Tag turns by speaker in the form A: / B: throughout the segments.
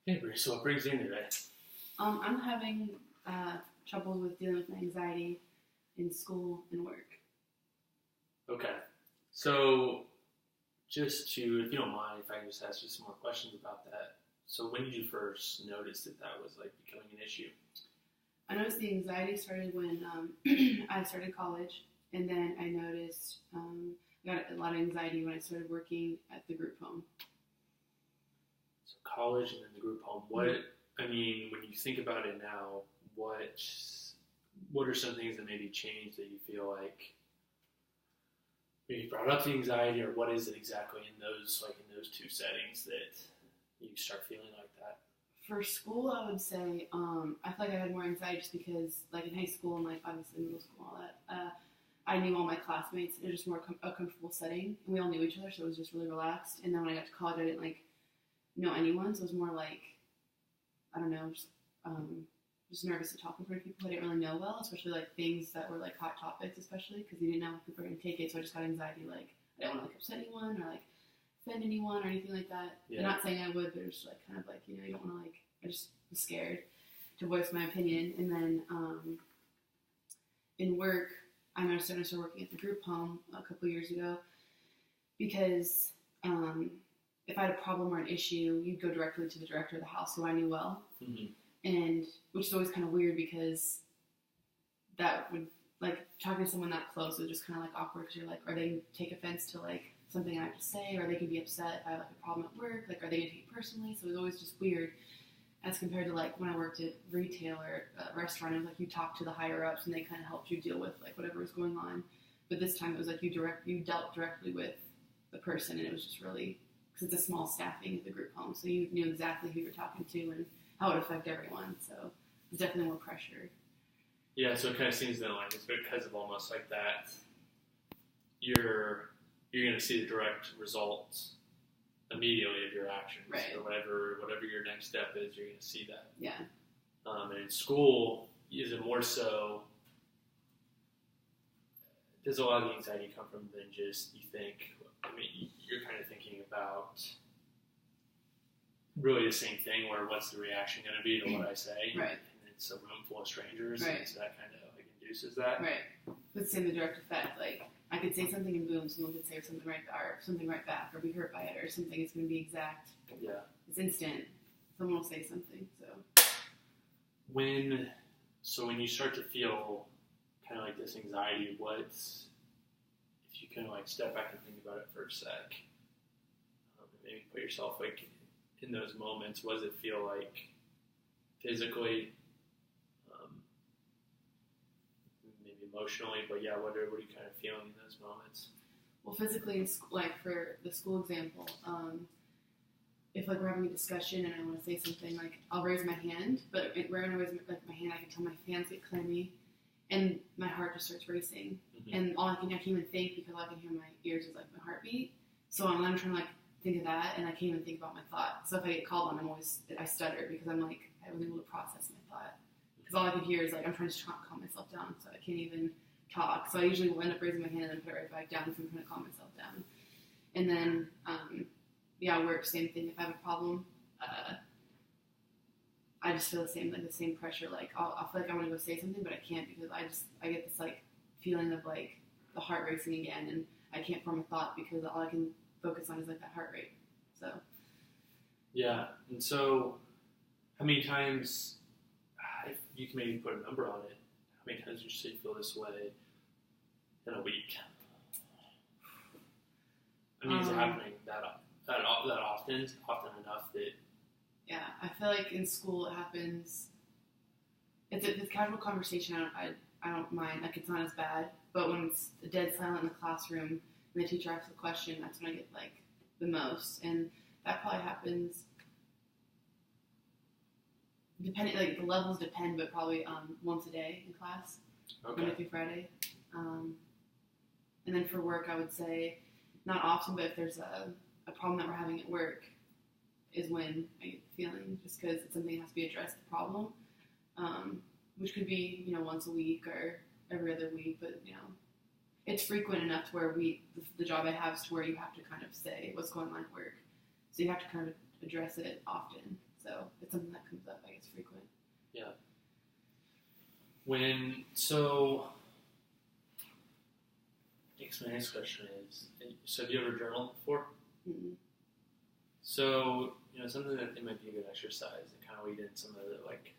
A: Hey, Bree, so what brings you in today?
B: I'm having trouble with dealing with my anxiety in school and work.
A: Okay. So, just to, if you don't mind, if I can just ask you some more questions about that. So, when did you first notice that that was like becoming an issue?
B: I noticed the anxiety started when I started college, and then I noticed I got a lot of anxiety when I started working at the group home.
A: So, college and then the group home. I mean, when you think about it now, what are some things that maybe changed that you feel like maybe brought up the anxiety, or what is it exactly in those two settings that you start feeling like that?
B: For school, I would say I feel like I had more anxiety just because, like in high school and like obviously middle school, all that. I knew all my classmates. It was just more a comfortable setting, and we all knew each other, so it was just really relaxed. And then when I got to college, I didn't like know anyone, so it was more like I don't know, just nervous to talk in front of people I didn't really know well, especially like things that were like hot topics, especially because you didn't know how people were going to take it. So I just got anxiety, like I didn't want to like upset anyone or like offend anyone or anything like that.
A: Yeah.
B: I'm not saying I would, but it was just like kind of like you don't want to like. I just was scared to voice my opinion, and then in work, I noticed I started working at the group home a couple years ago because if I had a problem or an issue, you'd go directly to the director of the house, who I knew well.
A: Mm-hmm.
B: And which is always kind of weird because that would, like, talking to someone that close was just kind of, like, awkward because you're like, are they going to take offense to, like, something I have to say, or they could be upset if I have, like, a problem at work, like, are they going to take it personally? So it was always just weird as compared to, like, when I worked at retail or a restaurant, it was like you talked to the higher-ups and they kind of helped you deal with, like, whatever was going on. But this time it was like you dealt directly with the person, and it was just really, because it's a small staffing at the group home, so you knew exactly who you were talking to and how it would affect everyone. So there's definitely more pressure.
A: Yeah, so it kind of seems that like it's because of almost like that you're going to see the direct results immediately of your actions,
B: right?
A: Or whatever your next step is, you're going to see that.
B: Yeah.
A: And in school, is it more so? Does a lot of the anxiety come from than just you think? I mean, you're kind of thinking about really the same thing, where what's the reaction going to be to what I say?
B: Right.
A: And it's a room full of strangers,
B: right.
A: And so that kind of like induces that.
B: Right. Let's say the direct effect, like I could say something and boom, someone could say something right back, or be hurt by it, or something. It's going to be exact.
A: Yeah.
B: It's instant. Someone will say something. So
A: when you start to feel kind of like this anxiety, if you can like step back and think about it for a sec, maybe put yourself like in those moments, what does it feel like physically, maybe emotionally, but yeah, what are you kind of feeling in those moments?
B: Well, physically, like for the school example, if like we're having a discussion and I want to say something, like I'll raise my hand, but when I raise my hand, I can tell my hands get clammy, and my heart just starts racing,
A: Mm-hmm.
B: and I can't even think because all I can hear in my ears is like my heartbeat. So I'm trying to like think of that, and I can't even think about my thought. So if I get called on, I stutter because I'm like I wasn't able to process my thought because all I can hear is like I'm trying to calm myself down, so I can't even talk. So I usually will end up raising my hand and then put it right back down because I'm trying to calm myself down. And then work, same thing. If I have a problem, I just feel the same pressure. Like I'll feel like I want to go say something, but I can't because I get this like feeling of like the heart racing again, and I can't form a thought because all I can focus on is like that heart rate. So
A: yeah, and so how many times, if you can maybe put a number on it, how many times would you say you feel this way in a week? I mean, is it happening that often enough that?
B: Yeah, I feel like in school it happens. It's a casual conversation. I don't mind. Like it's not as bad. But when it's dead silent in the classroom and the teacher asks a question, that's when I get like the most. And that probably happens. Depending, like the levels depend, but probably once a day in class, Monday through Friday. And then for work, I would say not often, but if there's a problem that we're having at work, is when I get the feeling, just because it's something that has to be addressed, the problem, which could be, once a week or every other week, but, it's frequent enough to where the job I have is to where you have to kind of say what's going on at work. So you have to kind of address it often. So it's something that comes up, I guess, frequent.
A: Yeah. I guess my next question is, so have you ever journaled before?
B: Mm-hmm.
A: So, something that I think might be a good exercise and kind of lead in some of the, like,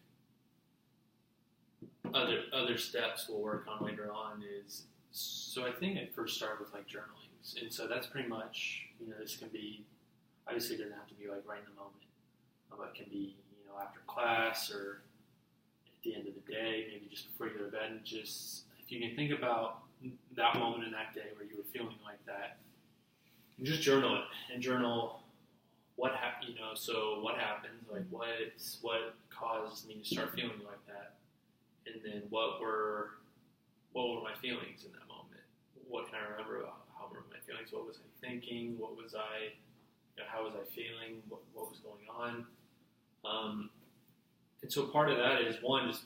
A: other steps we'll work on later on is, so I think I first started with, like, journaling. And so that's pretty much, this can be, obviously it doesn't have to be, like, right in the moment. It can be, after class or at the end of the day, maybe just before you go to bed. And just, if you can think about that moment in that day where you were feeling like that, and just journal it. And journal what happened, so what happened, like what caused me to start feeling like that, and then what were my feelings in that moment? What can I remember about how were my feelings? What was I thinking? What was I, how was I feeling? What was going on? And so part of that is one, just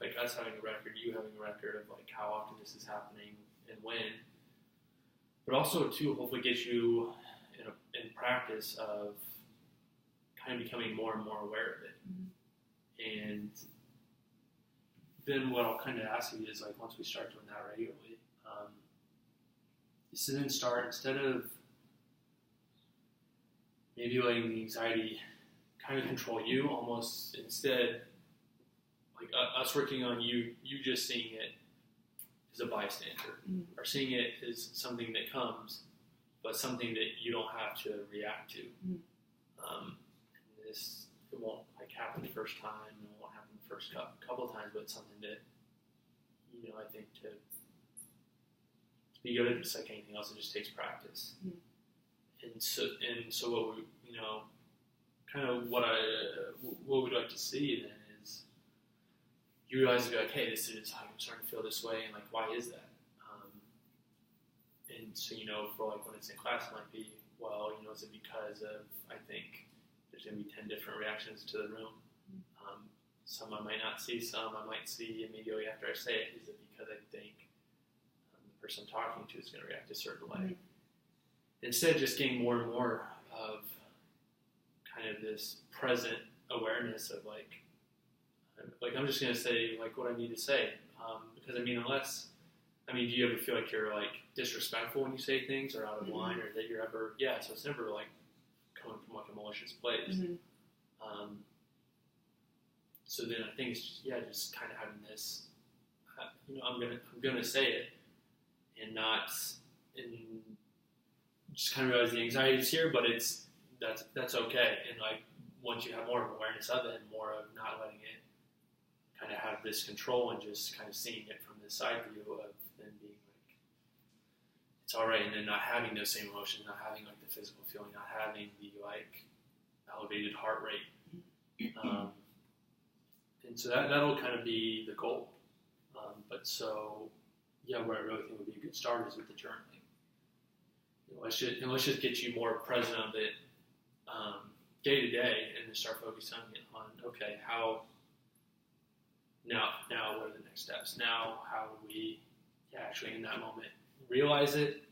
A: like us having a record, you having a record of like how often this is happening and when, but also to hopefully get you in practice of kind of becoming more and more aware of it. Mm-hmm. And then what I'll kind of ask you is, like, once we start doing that regularly, is to then start, instead of maybe letting the anxiety kind of control you, almost instead, like us working on you just seeing it as a bystander, mm-hmm. or seeing it as something that comes, but something that you don't have to react to. Mm-hmm. It won't like happen the first time, and it won't happen the first couple of times, but it's something that, I think to be good at this, like anything else, it just takes practice. Mm-hmm. And so what we, kind of what we'd like to see then is you realize to be like, hey, this is, I'm starting to feel this way, and like, why is that? And so, for like when it's in class, it might be, well, is it because of, I think there's going to be 10 different reactions to the room. Some I might not see, some I might see immediately after I say it. Is it because I think the person I'm talking to is going to react a certain way? Mm-hmm. Instead, just getting more and more of kind of this present awareness of like I'm just going to say like what I need to say. Because do you ever feel like you're like disrespectful when you say things or out of line, or that you're ever, so it's never like coming from like a malicious place. Mm-hmm. So then I think it's just kind of having this, I'm gonna say it, and just kind of realize the anxiety is here, but that's okay. And like once you have more of awareness of it and more of not letting it kind of have this control and just kind of seeing it from this side view of then being like, it's all right, and then not having those same emotions, not having like the physical feeling, not having the like elevated heart rate. And so that'll kind of be the goal. But so, where I really think would be a good start is with the journaling. Let's just get you more present of it day to day, and then start focusing on okay, how now what are the next steps? Now how do we actually in that moment realize it,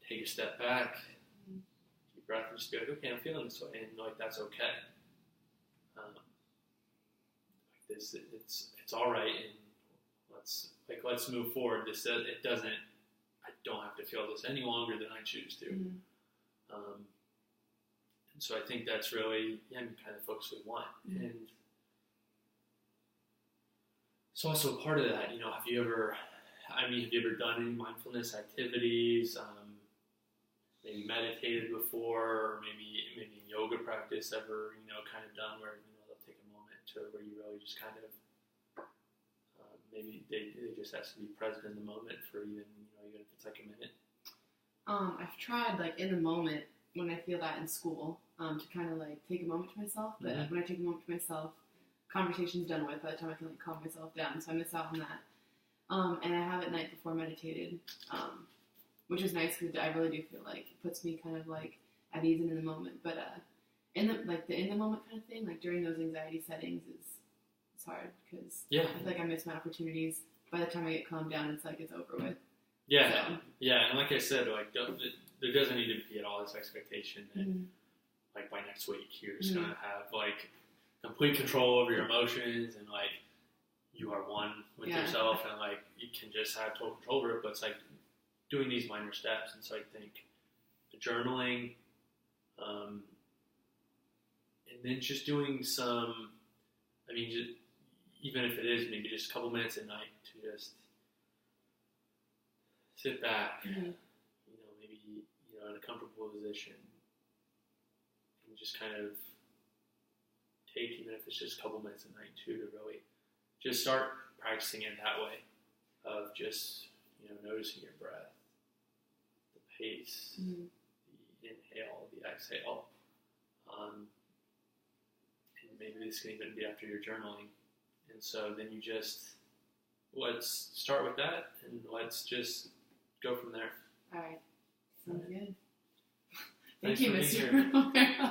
A: take a step back, deep breath, and just be like, okay, I'm feeling this way, and like that's okay. It's all right, and let's move forward. I don't have to feel this any longer than I choose to. Mm-hmm. And so I think that's really kind of the focus we want. Mm-hmm. And it's also part of that. Have you ever done any mindfulness activities? Maybe meditated before, or maybe in yoga practice ever kind of done where they'll take a moment to where you really just kind of maybe they just has to be present in the moment for even if it's like a minute.
B: I've tried like in the moment when I feel that in school to kind of like take a moment to myself, but when I take a moment to myself, conversation's done with by the time I can like calm myself down, so I miss out on that. And I have at night before meditated, which is nice because I really do feel like it puts me kind of like at ease and in the moment. But in the moment kind of thing, like during those anxiety settings, it's hard because I feel like I miss my opportunities. By the time I get calmed down, it's like it's over with.
A: Yeah, and like I said, like there doesn't need to be at all this expectation that like by next week you're just gonna have like complete control over your emotions, and like you are one with yourself, and like you can just have total control over it. But it's like doing these minor steps. And so I think the journaling, and then just doing some, I mean, just, even if it is maybe just a couple minutes at night to just sit back, you know, maybe, you know, in a comfortable position, and just kind of take, even if it's just a couple minutes at night too, to really just start practicing it that way, of just, you know, noticing your breath, the pace, the inhale, the exhale. And maybe this can even be after your journaling. And so then you just, let's start with that, and let's just go from there.
B: All right. Sounds good.
A: Thanks
B: Thank you, Mr.